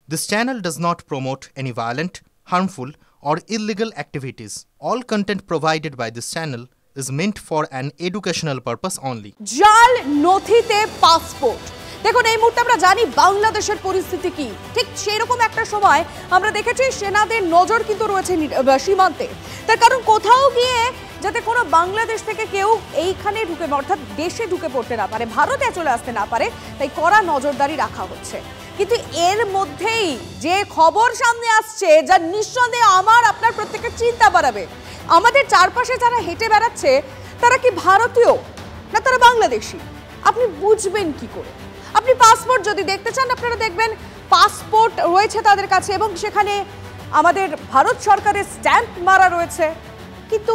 This channel does not promote any violent, harmful, or illegal activities. All content provided by this channel is meant for an educational purpose only. জাল নথিতে passport. দেখুন এই মুহূর্তে আমরা জানি বাংলাদেশের পরিস্থিতি কি, ঠিক সেরকম একটা সময় আমরা দেখেছি সেনাদের নজর কিন্তু রয়েছে সীমান্তে। তার কারণ কোথাও গিয়ে যাতে কোনো বাংলাদেশ থেকে কেউ এইখানে ঢুকে অর্থাৎ দেশে ঢুকে পড়তে না পারে, ভারতে চলে আসতে না পারে, তাই কড়া নজরদারি রাখা হচ্ছে। কিন্তু এর মধ্যেই যে খবর সামনে আসছে যা নিঃসন্দেহে আমার আপনার প্রত্যেকের চিন্তা বাড়াবে, আমাদের চারপাশে যারা হেঁটে বেড়াচ্ছে তারা কি ভারতীয় না তারা বাংলাদেশি, আপনি বুঝবেন কি করে? আপনি পাসপোর্ট যদি দেখতে চান আপনারা দেখবেন পাসপোর্ট রয়েছে তাদের কাছে এবং সেখানে আমাদের ভারত সরকারের স্ট্যাম্প মারা রয়েছে, কিন্তু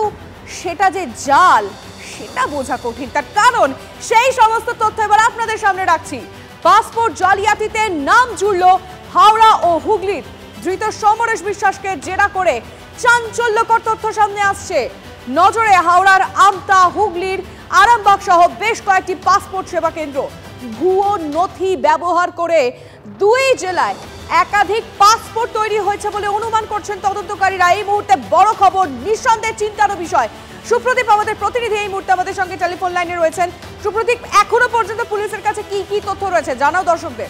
সেটা যে জাল সেটা বোঝা কঠিন। তার কারণ সেই সমস্ত তথ্য এবার আপনাদের সামনে রাখছি। পাসপোর্ট জালিয়াতিতে নাম জুড়ল হাওড়া ও হুগলির। ধৃত সমরেশ বিশ্বাসকে জেরা করে চাঞ্চল্যকর তথ্য সামনে আসছে। নজরে হাওড়ার আমতা, হুগলির আরামবাগ সহ বেশ কয়েকটি পাসপোর্ট সেবা কেন্দ্র। ভুয়ো নথি ব্যবহার করে দুই জেলায় একাধিক পাসপোর্ট তৈরি হয়েছে বলে অনুমান করছেন তদন্তকারীরা। এই মুহূর্তে বড় খবর, নিঃসন্দেহে চিন্তার বিষয়। সুপ্রদীপ আমাদের প্রতিনিধি এই মুহূর্তে আমাদের সঙ্গে টেলিফোন লাইনে রয়েছেন। সুপ্রদীপ, এখনো পর্যন্ত পুলিশের কাছে কি কি তথ্য রয়েছে জানাও দর্শকদের।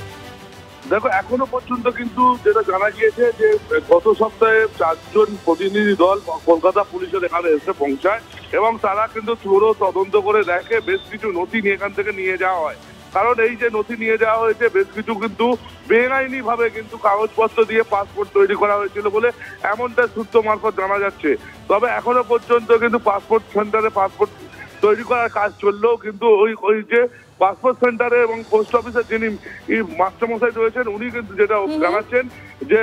দেখো, এখনো পর্যন্ত কিন্তু যেটা জানা গিয়েছে যে গত সপ্তাহে 4 জন প্রতিনিধি দল কলকাতা পুলিশের এখানে এসে পৌঁছায় এবং তারা কিন্তু পুরো তদন্ত করে দেখে বেশ কিছু নথি নিয়ে এখান থেকে নিয়ে যাওয়া হয়। কারণ এই যে নথি নিয়ে যাওয়া হয়েছে বেশ কিছু কিন্তু বেআইনি ভাবে কিন্তু কাগজপত্র দিয়ে পাসপোর্ট তৈরি করা হয়েছিল বলে এমনটা সূত্র মারফত জানা যাচ্ছে। তবে এখনো পর্যন্ত কিন্তু পাসপোর্ট সেন্টারে পাসপোর্ট তৈরি করার কাজ চললেও কিন্তু ওই যে পাসপোর্ট সেন্টারে এবং পোস্ট অফিসের যিনি মাস্টারমশাই রয়েছেন উনি কিন্তু যেটা জানাচ্ছেন যে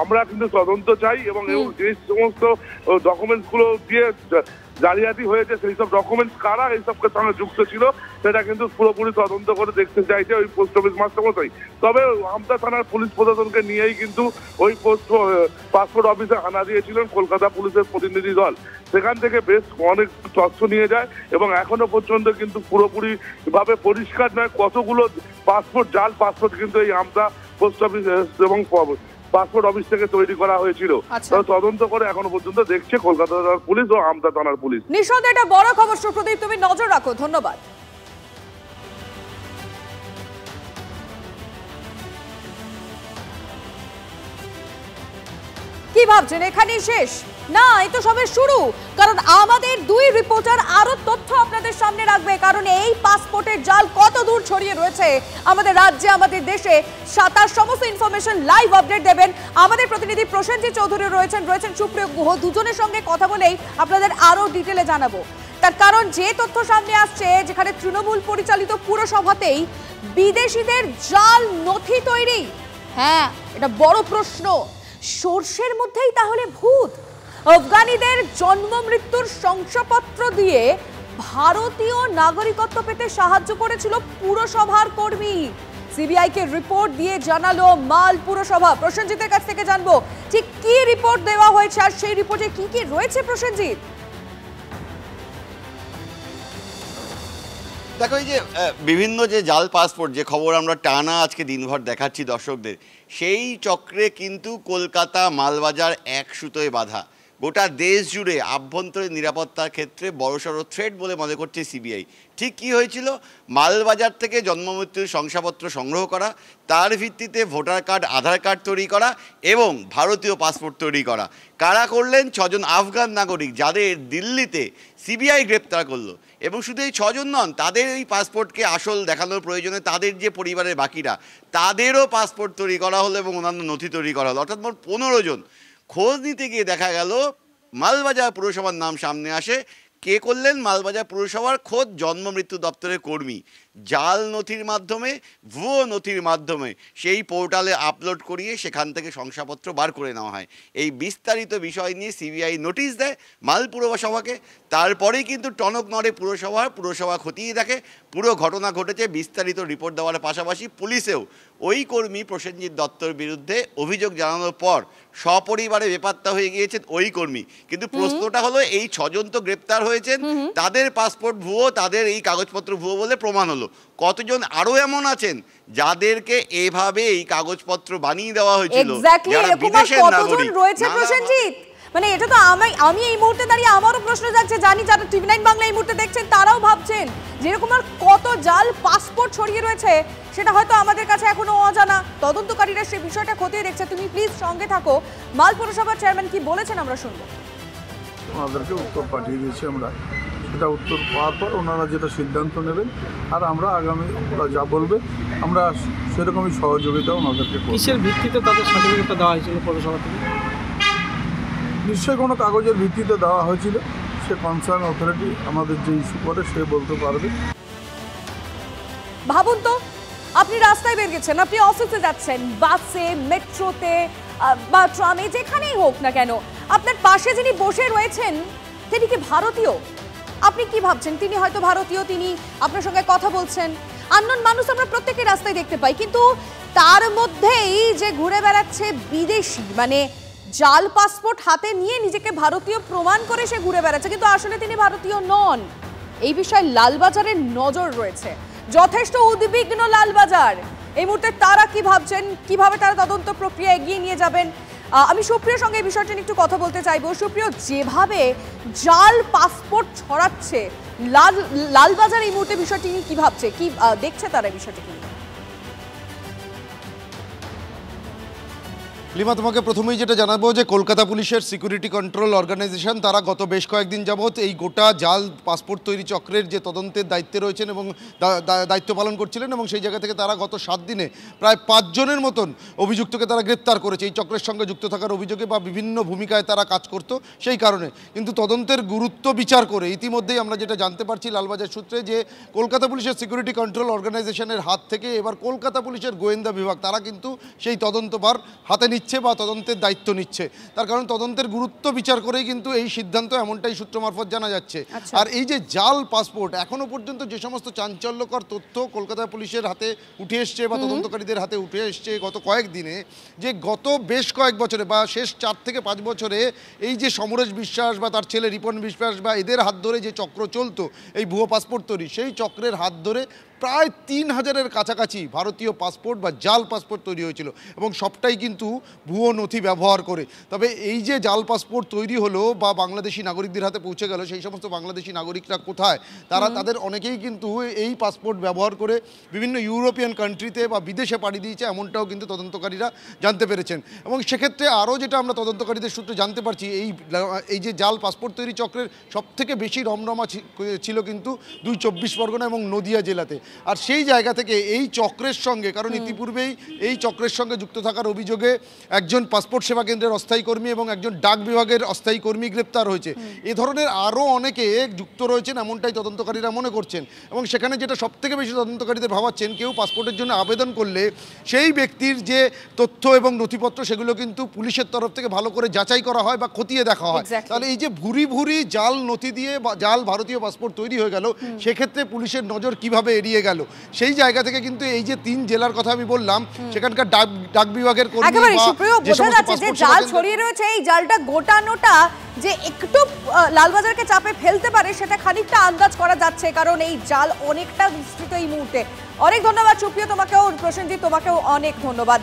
আমরা কিন্তু তদন্ত চাই এবং যে সমস্ত ডকুমেন্টস গুলো দিয়ে জালিয়াতি হয়েছে সেই সব ডকুমেন্টস কারা এইসবের সঙ্গে যুক্ত ছিল সেটা কিন্তু পুরোপুরি তদন্ত করে দেখতে চাইছে ওই পোস্ট অফিস মাস্টারমশাই। তবে আমতা থানার পুলিশ প্রশাসনকে নিয়েই কিন্তু ওই পাসপোর্ট অফিসে হানা দিয়েছিলেন কলকাতা পুলিশের প্রতিনিধি দল। সেখান থেকে বেশ অনেক তথ্য নিয়ে যায় এবং এখনো পর্যন্ত কিন্তু পুরোপুরি ভাবে পরিষ্কার নয় কতগুলো পাসপোর্ট জাল পাসপোর্ট কিন্তু এই আমতা পোস্ট অফিস এবং পাসপোর্ট অফিস থেকে তৈরি করা হয়েছিল। তদন্ত করে এখনো পর্যন্ত দেখছে কলকাতা থানার পুলিশ ও আমতা থানার পুলিশ। নিঃসন্দেহে এটা বড় খবর সুপ্রদীপ, তুমি নজর রাখো। ধন্যবাদ। কি ভাবছেন এখানেই শেষ? না, এই তো সবে শুরু। কারণ আমাদের দুই রিপোর্টার আরো তথ্য আপনাদের সামনে রাখবে, কারণ এই পাসপোর্টের জাল কত দূর ছড়িয়ে রয়েছে আমাদের রাজ্যে, আমাদের দেশে, তার সমস্ত ইনফরমেশন লাইভ আপডেট দেবেন আমাদের প্রতিনিধি প্রসেনজিৎ চৌধুরী রয়েছেন সুপ্রিয় গুহ। দুজনের সঙ্গে কথা বলেই আপনাদের আরো ডিটেলে জানাবো। তার কারণ যে তথ্য সামনে আসছে, যেখানে তৃণমূল পরিচালিত পুরসভাতেই বিদেশিদের জাল নথি তৈরি। হ্যাঁ, এটা বড় প্রশ্ন। সর্ষের মধ্যেই তাহলে ভূত? আফগানিদের জন্ম মৃত্যুর শংসাপত্র দিয়ে ভারতীয় নাগরিকত্ব পেতে সাহায্য করেছিল পুরসভার কর্মী। সিবিআই কে রিপোর্ট দিয়ে জানালো মাল পুরসভা। প্রসেনজিতের কাছ থেকে জানবো ঠিক কি রিপোর্ট দেওয়া হয়েছে আর সেই রিপোর্টে কি কি রয়েছে। প্রসেনজিৎ, দেখো, এই যে বিভিন্ন যে জাল পাসপোর্ট যে খবর আমরা টানা আজকে দিনভর দেখাচ্ছি দর্শকদের, সেই চক্রে কিন্তু কলকাতা মালবাজার এক সুতোয় বাঁধা। গোটা দেশ জুড়ে আভ্যন্তরীণ নিরাপত্তার ক্ষেত্রে বড়সড় থ্রেট বলে মনে করছে সিবিআই। ঠিক কী হয়েছিল? মালবাজার থেকে জন্মমৃত্যুর শংসাপত্র সংগ্রহ করা, তার ভিত্তিতে ভোটার কার্ড, আধার কার্ড তৈরি করা এবং ভারতীয় পাসপোর্ট তৈরি করা। কারা করলেন? 6 জন আফগান নাগরিক, যাদের দিল্লিতে সিবিআই গ্রেপ্তার করলো। এবং শুধু এই 6 জন নন, তাদের এই পাসপোর্টকে আসল দেখানোর প্রয়োজনে তাদের যে পরিবারের বাকিরা, তাদেরও পাসপোর্ট তৈরি করা হলো এবং অন্যান্য নথি তৈরি করা হলো। অর্থাৎ মোট 15 জন। খোঁজ নিতে গিয়ে দেখা গেল মালবাজার পুরসভার নাম সামনে আসে। কে করলেন? মালবাজার পুরসভার খোদ জন্ম মৃত্যু দপ্তরের কর্মী। জাল নথির মাধ্যমে, ভুয়ো নথির মাধ্যমে সেই পোর্টালে আপলোড করিয়ে সেখান থেকে শংসাপত্র বার করে নেওয়া হয়। এই বিস্তারিত বিষয় নিয়ে সিবিআই নোটিশ দেয় মাল পুরসভাকে। তারপরেই কিন্তু টনক নড়ে পুরসভা খতিয়ে দেখে পুরো ঘটনা ঘটেছে। বিস্তারিত রিপোর্ট দেওয়ার পাশাপাশি পুলিশেও ওই কর্মী প্রসেনজিৎ দত্তর বিরুদ্ধে অভিযোগ জানানোর পর সপরিবারে বেপাত্তা হয়ে গিয়েছেন ওই কর্মী। কিন্তু প্রশ্নটা হলো এই 6 জন তো গ্রেপ্তার হয়েছেন, তাদের পাসপোর্ট ভুয়ো, তাদের এই কাগজপত্র ভুয়ো বলে প্রমাণ হলো। কতজন আরো এমন আছেন যাদেরকে এভাবে এই কাগজপত্র বানিয়ে দেওয়া হয়েছিল, যারা বিদেশের নাগরিক রয়েছে প্রসেনজিৎ? মানে এটা তো আমি এই মুহূর্তে দাঁড়িয়ে আমারও প্রশ্ন যাচ্ছে, জানি যারা TV9 বাংলা এই মুহূর্তে দেখছেন তারাও ভাবছেন যেরকম আর কত জাল পাসপোর্ট ছড়িয়ে রয়েছে সেটা হয়তো আমাদের কাছে এখনো অজানা। তদন্তকারীরা সেই বিষয়টা খতিয়ে দেখছে। তুমি প্লিজ সঙ্গে থাকো। মাল পৌরসভার চেয়ারম্যান কি বলেছেন আমরা শুনবো। ওনাদেরকে উত্তর পাঠিয়ে দিয়েছি আমরা, সেটা উত্তর পাওয়ার পর ওনারা যেটা সিদ্ধান্ত নেবেন আর আমরা আগামী ওরা যা বলবে আমরা সেরকমই সহযোগিতা ওনাদেরকে করব। কিসের ভিত্তিতে তাদের সার্টিফিকেটটা দেওয়া হয়েছিল পৌরসভা থেকে? নিশ্চয়ই কোনো কাগজের ভিত্তিতে দেওয়া হয়েছিল, সে কনসার্ন অথরিটি আমাদের যে ইস্যু করে সে বলতে পারবে। ভাবুন তো, আপনি রাস্তায় বের গেছেন, আপনি অফিসে যাচ্ছেন, বাসে, মেট্রোতে বা ট্রামে, যেখানেই হোক না কেন, আপনার পাশে যিনি বসে রয়েছেন তিনি কি ভারতীয়? আপনি কি ভাবছেন তিনি হয়তো ভারতীয়, তিনি আপনার সঙ্গে কথা বলছেন। আননোন মানুষ আমরা প্রত্যেকেই রাস্তায় দেখতে পাই, কিন্তু তার মধ্যেই যে ঘুরে বেড়াচ্ছে বিদেশি, মানে জাল পাসপোর্ট হাতে নিয়ে নিজেকে ভারতীয় প্রমাণ করে সে ঘুরে বেড়াচ্ছে, কিন্তু আসলে তিনি ভারতীয় নন। এই বিষয়ে লালবাজারের নজর রয়েছে, যথেষ্ট উদ্বিগ্ন লালবাজার। এই মুহূর্তে তারা কি ভাবছেন, কিভাবে তারা তদন্ত প্রক্রিয়া এগিয়ে নিয়ে যাবেন, আমি সুপ্রিয়র সঙ্গে এই বিষয়টা নিয়ে একটু কথা বলতে চাইবো। সুপ্রিয়, যেভাবে জাল পাসপোর্ট ছড়াচ্ছে লালবাজার, এই মুহূর্তে বিষয়টি নিয়ে কি ভাবছে, কি দেখছে তারা বিষয়টি কি? লিমা, তোমাকে প্রথমেই যেটা জানাবো যে কলকাতা পুলিশের সিকিউরিটি কন্ট্রোল অর্গানাইজেশন তারা গত বেশ কয়েকদিন যাবৎ এই গোটা জাল পাসপোর্ট তৈরি চক্রের যে তদন্তের দায়িত্বে রয়েছেন এবং দায়িত্ব পালন করছিলেন, এবং সেই জায়গা থেকে তারা গত 7 দিনে প্রায় 5 জনের মতন অভিযুক্তকে তারা গ্রেপ্তার করেছে এই চক্রের সঙ্গে যুক্ত থাকার অভিযোগে বা বিভিন্ন ভূমিকায় তারা কাজ করতো সেই কারণে। কিন্তু তদন্তের গুরুত্ব বিচার করে ইতিমধ্যেই আমরা যেটা জানতে পারছি লালবাজার সূত্রে, যে কলকাতা পুলিশের সিকিউরিটি কন্ট্রোল অর্গানাইজেশনের হাত থেকে এবার কলকাতা পুলিশের গোয়েন্দা বিভাগ তারা কিন্তু সেই তদন্তভার হাতে নিচ্ছে বা তদন্তের দায়িত্ব নিচ্ছে। তার কারণ তদন্তের গুরুত্ব বিচার করেই কিন্তু এই সিদ্ধান্ত, এমনটাই সূত্র মারফত জানা যাচ্ছে। আর এই যে জাল পাসপোর্ট, এখনো পর্যন্ত যে সমস্ত চাঞ্চল্যকর তথ্য কলকাতা পুলিশের হাতে উঠে এসছে বা তদন্তকারীদের হাতে উঠে এসছে গত কয়েকদিনে, যে গত বেশ কয়েক বছরে বা শেষ 4 থেকে 5 বছরে এই যে সমরেশ বিশ্বাস বা তার ছেলে রিপন বিশ্বাস বা এদের হাত ধরে যে চক্র চলতো এই ভুয়ো পাসপোর্ট তৈরি, সেই চক্রের হাত ধরে প্রায় 3000-এর কাছাকাছি ভারতীয় পাসপোর্ট বা জাল পাসপোর্ট তৈরি হয়েছিল, এবং সবটাই কিন্তু ভুয়ো নথি ব্যবহার করে। তবে এই যে জাল পাসপোর্ট তৈরি হলো বা বাংলাদেশি নাগরিকদের হাতে পৌঁছে গেল, সেই সমস্ত বাংলাদেশি নাগরিকরা কোথায়, তাদের অনেকেই কিন্তু এই পাসপোর্ট ব্যবহার করে বিভিন্ন ইউরোপিয়ান কান্ট্রিতে বা বিদেশে পাড়ি দিয়েছে, এমনটাও কিন্তু তদন্তকারীরা জানতে পেরেছেন। এবং সেক্ষেত্রে আরও যেটা আমরা তদন্তকারীদের সূত্রে জানতে পারছি, এই যে জাল পাসপোর্ট তৈরি চক্রের সবথেকে বেশি রমরমা ছিল কিন্তু 2 চব্বিশ পরগনা এবং নদিয়া জেলাতে। আর সেই জায়গা থেকে এই চক্রের সঙ্গে, কারণ ইতিপূর্বেই এই চক্রের সঙ্গে যুক্ত থাকার অভিযোগে একজন পাসপোর্ট সেবা কেন্দ্রের অস্থায়ী কর্মী এবং একজন ডাক বিভাগের অস্থায়ী কর্মী গ্রেপ্তার হয়েছে। এ ধরনের আরও অনেকে যুক্ত রয়েছেন, এমনটাই তদন্তকারীরা মনে করছেন। এবং সেখানে যেটা সবথেকে বেশি তদন্তকারীদের ভাবাচ্ছেন, কেউ পাসপোর্টের জন্য আবেদন করলে সেই ব্যক্তির যে তথ্য এবং নথিপত্র সেগুলো কিন্তু পুলিশের তরফ থেকে ভালো করে যাচাই করা হয় বা খতিয়ে দেখা হয়। তাহলে এই যে ভুরি জাল নথি দিয়ে বা জাল ভারতীয় পাসপোর্ট তৈরি হয়ে গেল, সেক্ষেত্রে পুলিশের নজর কিভাবে এড়িয়ে গেল, সেই জায়গা থেকে কিন্তু এই যে 3 জেলার কথা আমি বললাম, সেখানকার ডাক বিভাগের কর্মী জাল ছড়িয়ে রয়েছে, এই জালটা গোটানোটা যে একটু লালবাজারকে চাপে ফেলতে পারে সেটা খানিকটা আন্দাজ করা যাচ্ছে, কারণ এই জাল অনেকটা বিস্তৃত এই মুহূর্তে। অনেক ধন্যবাদ সুপ্রিয়, তোমাকেও, প্রসেনজিৎ তোমাকেও অনেক ধন্যবাদ।